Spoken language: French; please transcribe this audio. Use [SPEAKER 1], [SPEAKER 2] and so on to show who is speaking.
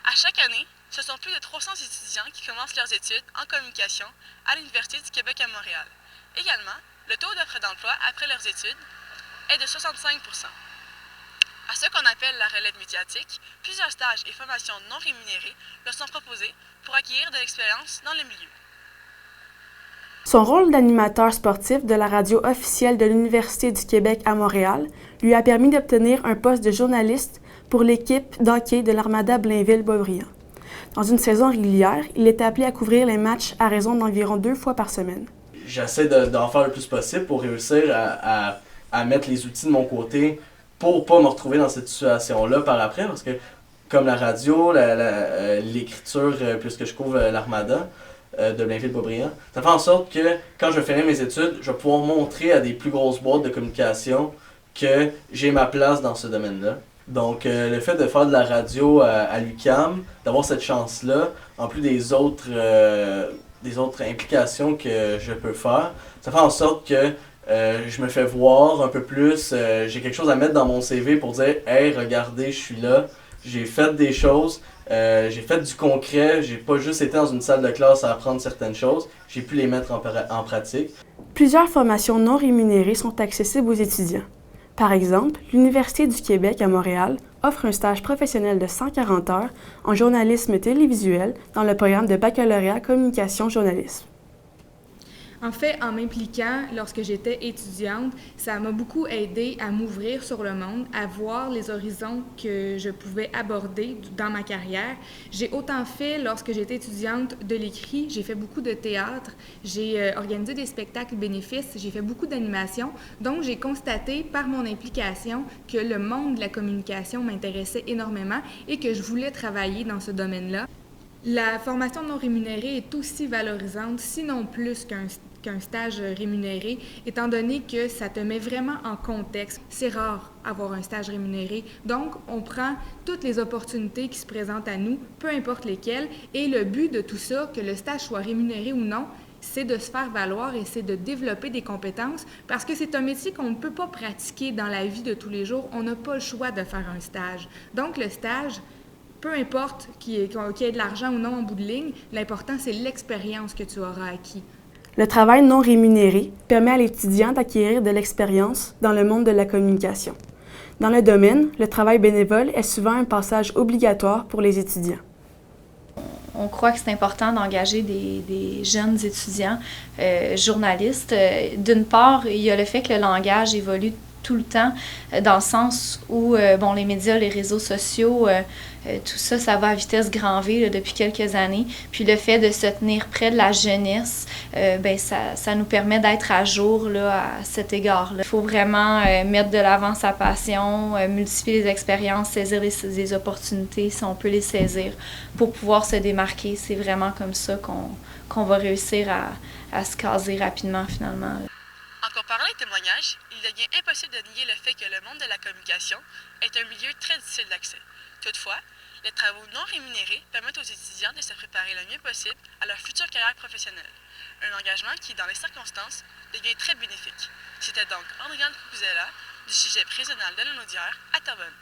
[SPEAKER 1] À chaque année, ce sont plus de 300 étudiants qui commencent leurs études en communication à l'Université du Québec à Montréal. Également, le taux d'offre d'emploi après leurs études est de 65%. À ce qu'on appelle la relève médiatique, plusieurs stages et formations non rémunérées leur sont proposés pour acquérir de l'expérience dans le milieu.
[SPEAKER 2] Son rôle d'animateur sportif de la radio officielle de l'Université du Québec à Montréal lui a permis d'obtenir un poste de journaliste pour l'équipe d'hockey de l'Armada Blainville-Boisbriand. Dans une saison régulière, il est appelé à couvrir les matchs à raison d'environ 2 fois par semaine.
[SPEAKER 3] J'essaie d'en faire le plus possible pour réussir à mettre les outils de mon côté pour pas me retrouver dans cette situation-là par après, parce que comme la radio, l'écriture, puisque je couvre l'Armada de Blainville-Boisbriand, ça fait en sorte que quand je finis mes études, je vais pouvoir montrer à des plus grosses boîtes de communication que j'ai ma place dans ce domaine-là. Donc, le fait de faire de la radio à l'UQAM, d'avoir cette chance-là, en plus des autres implications que je peux faire, ça fait en sorte que je me fais voir un peu plus, j'ai quelque chose à mettre dans mon CV pour dire « Hey, regardez, je suis là, j'ai fait des choses, j'ai fait du concret, j'ai pas juste été dans une salle de classe à apprendre certaines choses, j'ai pu les mettre en pratique. »
[SPEAKER 2] Plusieurs formations non rémunérées sont accessibles aux étudiants. Par exemple, l'Université du Québec à Montréal offre un stage professionnel de 140 heures en journalisme télévisuel dans le programme de baccalauréat communication-journalisme.
[SPEAKER 4] En fait, en m'impliquant lorsque j'étais étudiante, ça m'a beaucoup aidé à m'ouvrir sur le monde, à voir les horizons que je pouvais aborder dans ma carrière. J'ai autant fait lorsque j'étais étudiante de l'écrit, j'ai fait beaucoup de théâtre, j'ai organisé des spectacles bénéfices, j'ai fait beaucoup d'animation. Donc, j'ai constaté par mon implication que le monde de la communication m'intéressait énormément et que je voulais travailler dans ce domaine-là. La formation non rémunérée est aussi valorisante, sinon plus qu'un stage rémunéré, étant donné que ça te met vraiment en contexte. C'est rare avoir un stage rémunéré, donc on prend toutes les opportunités qui se présentent à nous, peu importe lesquelles, et le but de tout ça, que le stage soit rémunéré ou non, c'est de se faire valoir et c'est de développer des compétences parce que c'est un métier qu'on ne peut pas pratiquer dans la vie de tous les jours. On n'a pas le choix de faire un stage. Donc le stage, peu importe qu'il y ait de l'argent ou non en bout de ligne, l'important, c'est l'expérience que tu auras acquis.
[SPEAKER 2] Le travail non rémunéré permet à l'étudiant d'acquérir de l'expérience dans le monde de la communication. Dans le domaine, le travail bénévole est souvent un passage obligatoire pour les étudiants.
[SPEAKER 5] On croit que c'est important d'engager des jeunes étudiants journalistes. D'une part, il y a le fait que le langage évolue tout le temps, dans le sens où les médias, les réseaux sociaux, tout ça, ça va à vitesse grand V là, depuis quelques années. Puis le fait de se tenir près de la jeunesse, ça nous permet d'être à jour là, à cet égard-là. Il faut vraiment mettre de l'avant sa passion, multiplier les expériences, saisir les opportunités si on peut les saisir pour pouvoir se démarquer. C'est vraiment comme ça qu'on va réussir à se caser rapidement finalement. Là.
[SPEAKER 1] En comparant les témoignages, il devient impossible de nier le fait que le monde de la communication est un milieu très difficile d'accès. Toutefois, les travaux non rémunérés permettent aux étudiants de se préparer le mieux possible à leur future carrière professionnelle. Un engagement qui, dans les circonstances, devient très bénéfique. C'était donc Andréane Cucuzella du Cégep régional de la Naudière à Terrebonne.